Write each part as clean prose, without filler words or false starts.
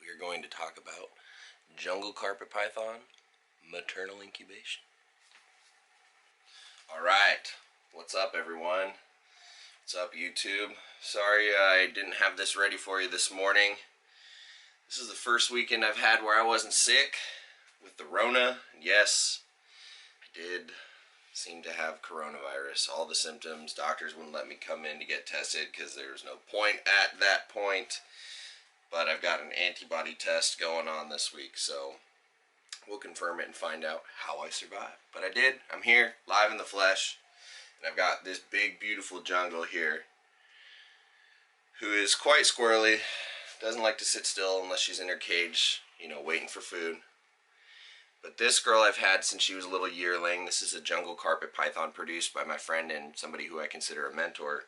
we are going to talk about jungle carpet python maternal incubation. Alright, what's up everyone? What's up YouTube? Sorry I didn't have this ready for you this morning. This is the first weekend I've had where I wasn't sick with the Rona. Yes, I did seem to have coronavirus. All the symptoms, doctors wouldn't let me come in to get tested because there was no point at that point. But I've got an antibody test going on this week, so we'll confirm it and find out how I survived. But I did. I'm here, live in the flesh, and I've got this big, beautiful jungle here who is quite squirrely, doesn't like to sit still unless she's in her cage, you know, waiting for food. But this girl I've had since she was a little yearling. This is a jungle carpet python produced by my friend and somebody who I consider a mentor,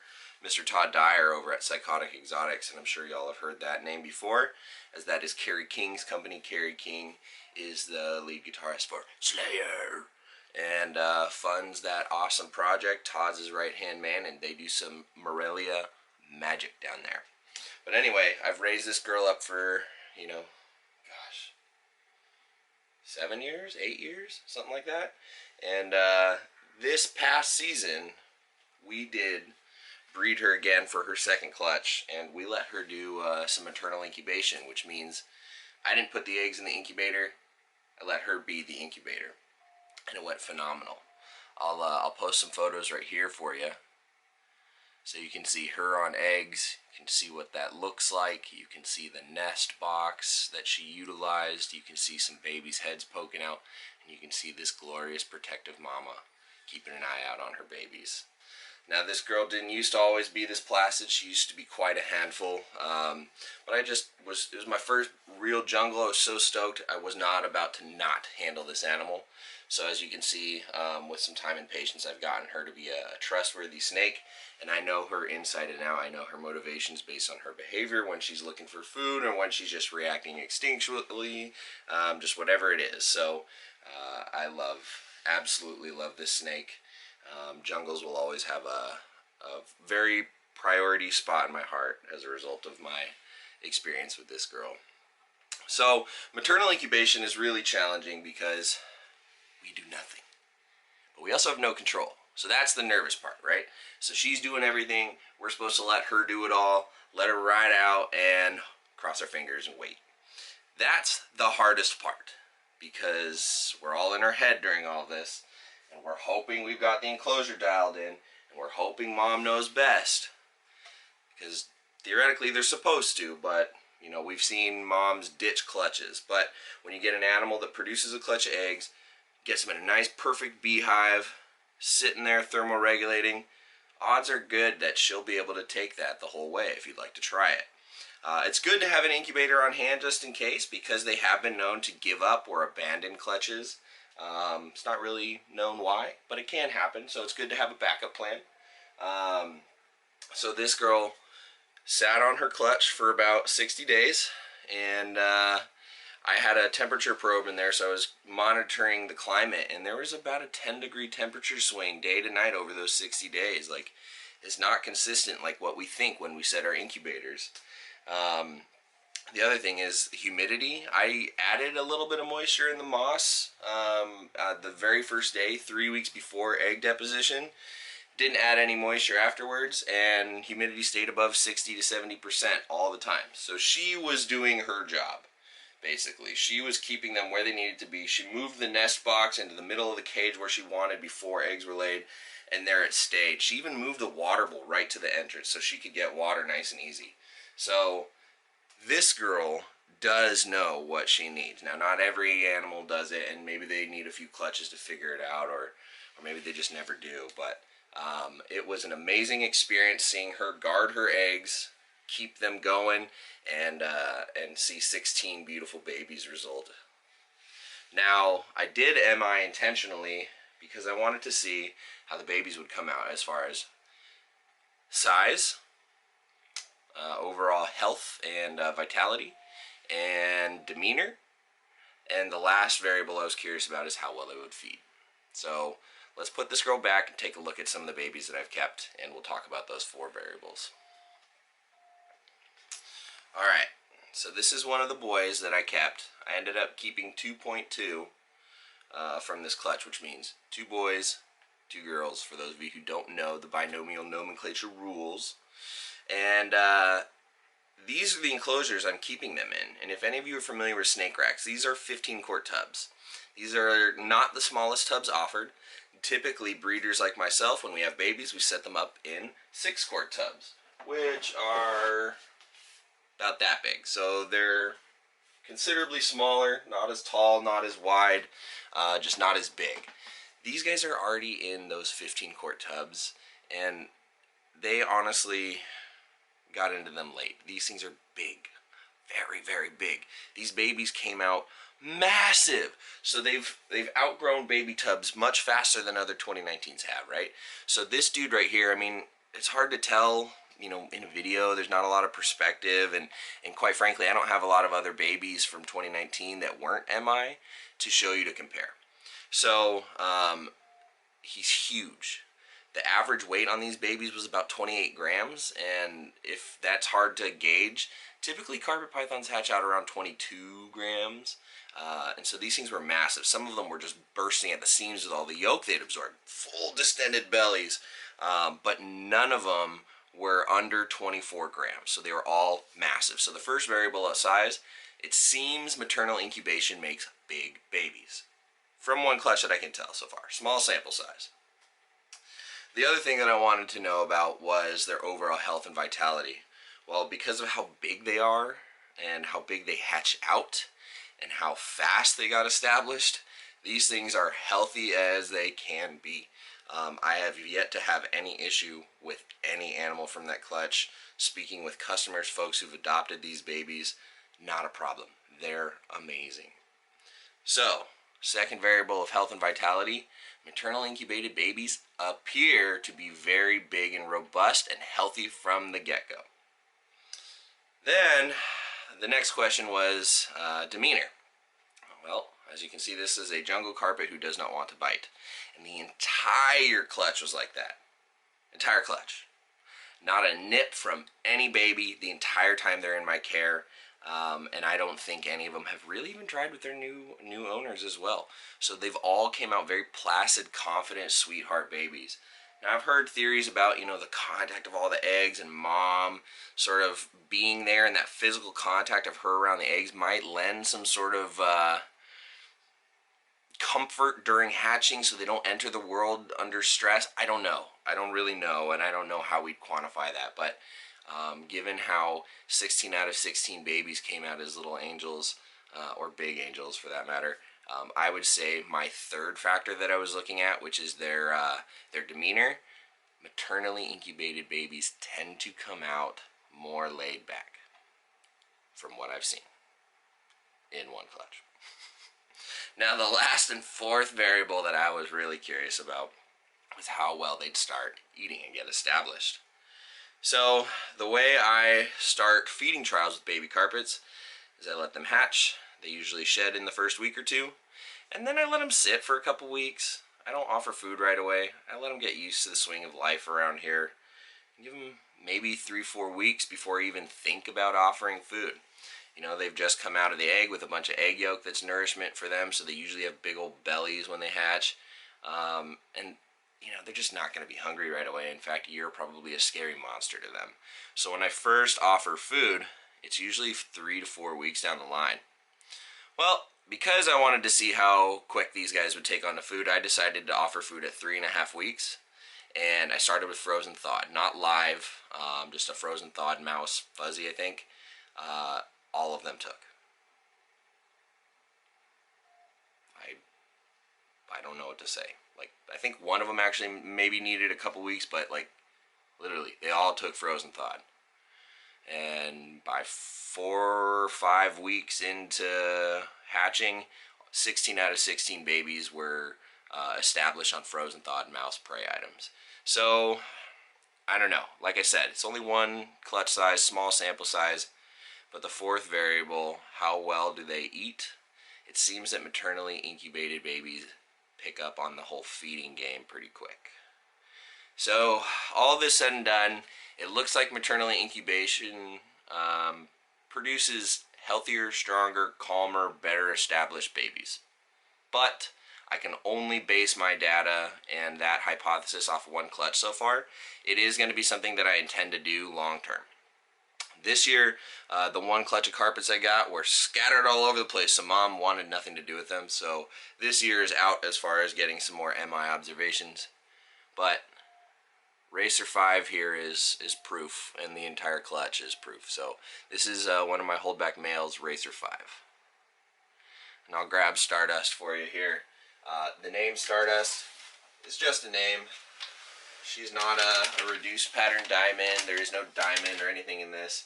Mr. Todd Dyer over at Psychotic Exotics, and I'm sure y'all have heard that name before, as that is Kerry King's company. Kerry King is the lead guitarist for Slayer and funds that awesome project. Todd's his right-hand man, and they do some Morelia magic down there. But anyway, I've raised this girl up for, you know, gosh, 7 years, 8 years, something like that. And this past season, we did breed her again for her second clutch, and we let her do some maternal incubation, which means I didn't put the eggs in the incubator. I let her be the incubator, and it went phenomenal. I'll post some photos right here for you, so you can see her on eggs. You can see what that looks like. You can see the nest box that she utilized. You can see some babies' heads poking out, and you can see this glorious protective mama keeping an eye out on her babies. Now, this girl didn't used to always be this placid. She used to be quite a handful. But it was my first real jungle. I was so stoked. I was not about to not handle this animal. So as you can see, with some time and patience, I've gotten her to be a trustworthy snake. And I know her inside and out. I know her motivations based on her behavior when she's looking for food or when she's just reacting instinctually, just whatever it is. So I absolutely love this snake. Jungles will always have a very priority spot in my heart as a result of my experience with this girl. So maternal incubation is really challenging because we do nothing, but we also have no control. So that's the nervous part, right? So she's doing everything. We're supposed to let her do it all, let her ride out and cross our fingers and wait. That's the hardest part because we're all in our head during all this. And we're hoping we've got the enclosure dialed in, and we're hoping mom knows best, because theoretically they're supposed to, but you know, we've seen moms ditch clutches. But when you get an animal that produces a clutch of eggs, gets them in a nice perfect beehive, sitting there thermoregulating, odds are good that she'll be able to take that the whole way if you'd like to try it. It's good to have an incubator on hand just in case, because they have been known to give up or abandon clutches. It's not really known why, but it can happen, so it's good to have a backup plan. So this girl sat on her clutch for about 60 days, and I had a temperature probe in there, so I was monitoring the climate, and there was about a 10-degree temperature swing day to night over those 60 days. Like, it's not consistent like what we think when we set our incubators. The other thing is humidity. I added a little bit of moisture in the moss the very first day, 3 weeks before egg deposition. Didn't add any moisture afterwards, and humidity stayed above 60 to 70% all the time. So she was doing her job, basically. She was keeping them where they needed to be. She moved the nest box into the middle of the cage where she wanted before eggs were laid, and there it stayed. She even moved the water bowl right to the entrance so she could get water nice and easy. So this girl does know what she needs. Now, not every animal does it, and maybe they need a few clutches to figure it out, or maybe they just never do. But it was an amazing experience seeing her guard her eggs, keep them going, and see 16 beautiful babies result. Now, I did MI intentionally because I wanted to see how the babies would come out as far as size, overall health and vitality, and demeanor. And the last variable I was curious about is how well they would feed. So let's put this girl back and take a look at some of the babies that I've kept, and we'll talk about those 4 variables. Alright, So this is one of the boys that I kept. I ended up keeping 2.2 from this clutch, which means 2 boys, 2 girls, for those of you who don't know the binomial nomenclature rules. And these are the enclosures I'm keeping them in. And if any of you are familiar with snake racks, these are 15-quart tubs. These are not the smallest tubs offered. Typically, breeders like myself, when we have babies, we set them up in 6-quart tubs, which are about that big. So they're considerably smaller, not as tall, not as wide, just not as big. These guys are already in those 15-quart tubs, and they honestly got into them late. These things are big, very, very big. These babies came out massive, so they've outgrown baby tubs much faster than other 2019s have, right? So this dude right here, I mean, it's hard to tell, you know, in a video. There's not a lot of perspective, and quite frankly, I don't have a lot of other babies from 2019 that weren't MI to show you to compare. So he's huge. The average weight on these babies was about 28 grams, and if that's hard to gauge, typically carpet pythons hatch out around 22 grams, and so these things were massive. Some of them were just bursting at the seams with all the yolk they'd absorbed, full distended bellies, but none of them were under 24 grams, so they were all massive. So the first variable of size, it seems maternal incubation makes big babies. From one clutch that I can tell so far. Small sample size. The other thing that I wanted to know about was their overall health and vitality. Well, because of how big they are and how big they hatch out and how fast they got established, these things are healthy as they can be. I have yet to have any issue with any animal from that clutch. Speaking with customers, folks who've adopted these babies, not a problem. They're amazing. So, second variable of health and vitality, maternal incubated babies appear to be very big and robust and healthy from the get-go. Then, the next question was demeanor. Well, as you can see, this is a jungle carpet who does not want to bite. And the entire clutch was like that. Entire clutch. Not a nip from any baby the entire time they're in my care. And I don't think any of them have really even tried with their new owners as well. So they've all came out very placid, confident, sweetheart babies. Now I've heard theories about, you know, the contact of all the eggs and mom sort of being there, and that physical contact of her around the eggs might lend some sort of comfort during hatching so they don't enter the world under stress. I don't know. I don't really know, and I don't know how we'd quantify that, but given how 16 out of 16 babies came out as little angels, or big angels for that matter, I would say my third factor that I was looking at, which is their demeanor, maternally incubated babies tend to come out more laid back, from what I've seen in one clutch. Now the last and fourth variable that I was really curious about was how well they'd start eating and get established. So the way I start feeding trials with baby carpets is I let them hatch. They usually shed in the first week or two, and then I let them sit for a couple weeks. I don't offer food right away. I let them get used to the swing of life around here. Give them maybe 3-4 weeks before I even think about offering food. You know, they've just come out of the egg with a bunch of egg yolk that's nourishment for them, so they usually have big old bellies when they hatch. And you know, they're just not going to be hungry right away. In fact, you're probably a scary monster to them. So when I first offer food, it's usually 3 to 4 weeks down the line. Well, because I wanted to see how quick these guys would take on the food, I decided to offer food at 3.5 weeks. And I started with frozen thawed, not live, just a frozen thawed mouse fuzzy, I think. All of them took. I don't know what to say. Like, I think one of them actually maybe needed a couple weeks, but like literally they all took frozen thawed. And by 4 or 5 weeks into hatching, 16 out of 16 babies were established on frozen thawed mouse prey items. So I don't know. Like I said, it's only one clutch size, small sample size. But the fourth variable, how well do they eat? It seems that maternally incubated babies pick up on the whole feeding game pretty quick. So all this said and done, it looks like maternally incubation produces healthier, stronger, calmer, better established babies. But I can only base my data and that hypothesis off one clutch so far. It is going to be something that I intend to do long term. This year, the one clutch of carpets I got were scattered all over the place, so Mom wanted nothing to do with them. So this year is out as far as getting some more MI observations. But Racer 5 here is proof, and the entire clutch is proof. So this is one of my holdback males, Racer 5. And I'll grab Stardust for you here. The name Stardust is just a name. She's not a reduced pattern diamond. There is no diamond or anything in this.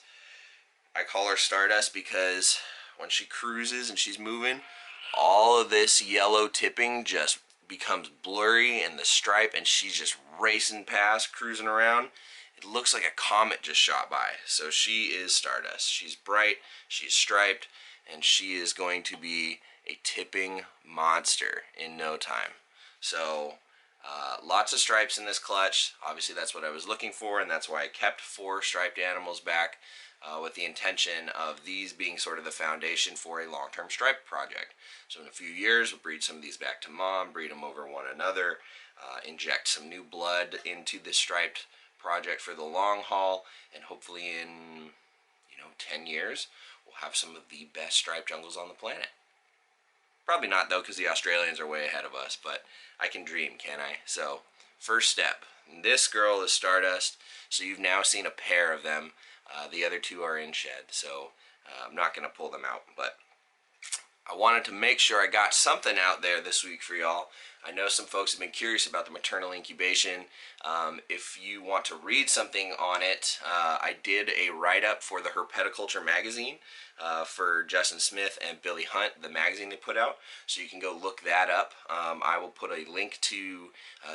I call her Stardust because when she cruises and she's moving, all of this yellow tipping just becomes blurry and the stripe, and she's just racing past, cruising around. It looks like a comet just shot by. So she is Stardust. She's bright, she's striped, and she is going to be a tipping monster in no time. So lots of stripes in this clutch. Obviously that's what I was looking for, and that's why I kept 4 striped animals back with the intention of these being sort of the foundation for a long-term stripe project. So in a few years we'll breed some of these back to Mom, breed them over one another, inject some new blood into this striped project for the long haul, and hopefully in 10 years we'll have some of the best striped jungles on the planet. Probably not though, because the Australians are way ahead of us, but I can dream, can't I? So first step, this girl is Stardust, so you've now seen a pair of them. The other 2 are in shed, so I'm not going to pull them out, but I wanted to make sure I got something out there this week for y'all. I know some folks have been curious about the maternal incubation. If you want to read something on it, I did a write-up for the Herpetoculture Magazine for Justin Smith and Billy Hunt, the magazine they put out, so you can go look that up. I will put a link to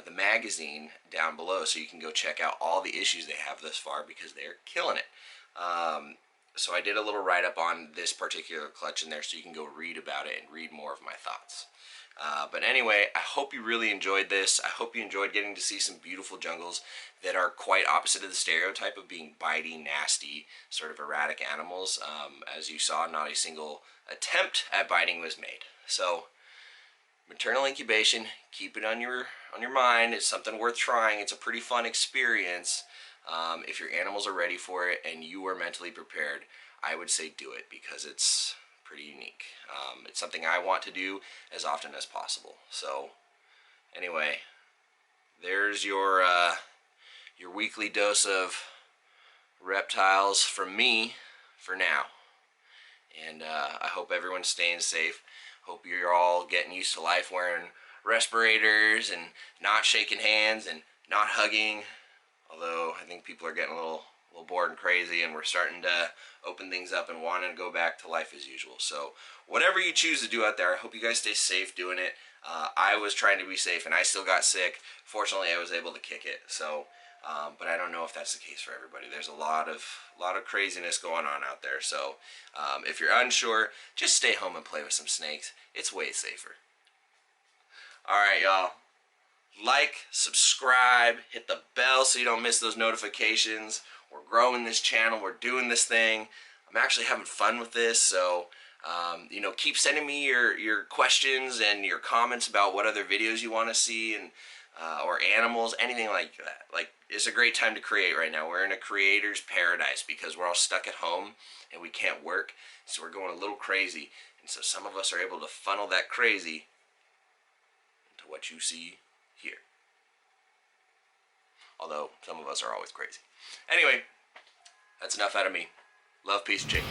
the magazine down below so you can go check out all the issues they have thus far, because they're killing it. So I did a little write-up on this particular clutch in there, so you can go read about it and read more of my thoughts. But anyway, I hope you really enjoyed this. I hope you enjoyed getting to see some beautiful jungles that are quite opposite of the stereotype of being bitey, nasty, sort of erratic animals. As you saw, not a single attempt at biting was made. So maternal incubation, keep it on your mind. It's something worth trying. It's a pretty fun experience. If your animals are ready for it and you are mentally prepared, I would say do it, because it's pretty unique. It's something I want to do as often as possible. So anyway, there's your weekly dose of reptiles from me for now. And I hope everyone's staying safe. Hope you're all getting used to life wearing respirators and not shaking hands and not hugging. Although I think people are getting a little bored and crazy, and we're starting to open things up and wanting to go back to life as usual. So whatever you choose to do out there, I hope you guys stay safe doing it. I was trying to be safe and I still got sick. Fortunately, I was able to kick it. So, but I don't know if that's the case for everybody. There's a lot of craziness going on out there. So if you're unsure, just stay home and play with some snakes. It's way safer. All right, y'all. Like, subscribe, hit the bell so you don't miss those notifications. We're growing this channel. We're doing this thing. I'm actually having fun with this, so keep sending me your questions and your comments about what other videos you want to see, and or animals, anything like that. Like, it's a great time to create right now. We're in a creator's paradise because we're all stuck at home and we can't work, so we're going a little crazy. And so some of us are able to funnel that crazy into what you see here. Although some of us are always crazy. Anyway, that's enough out of me. Love, peace, chick.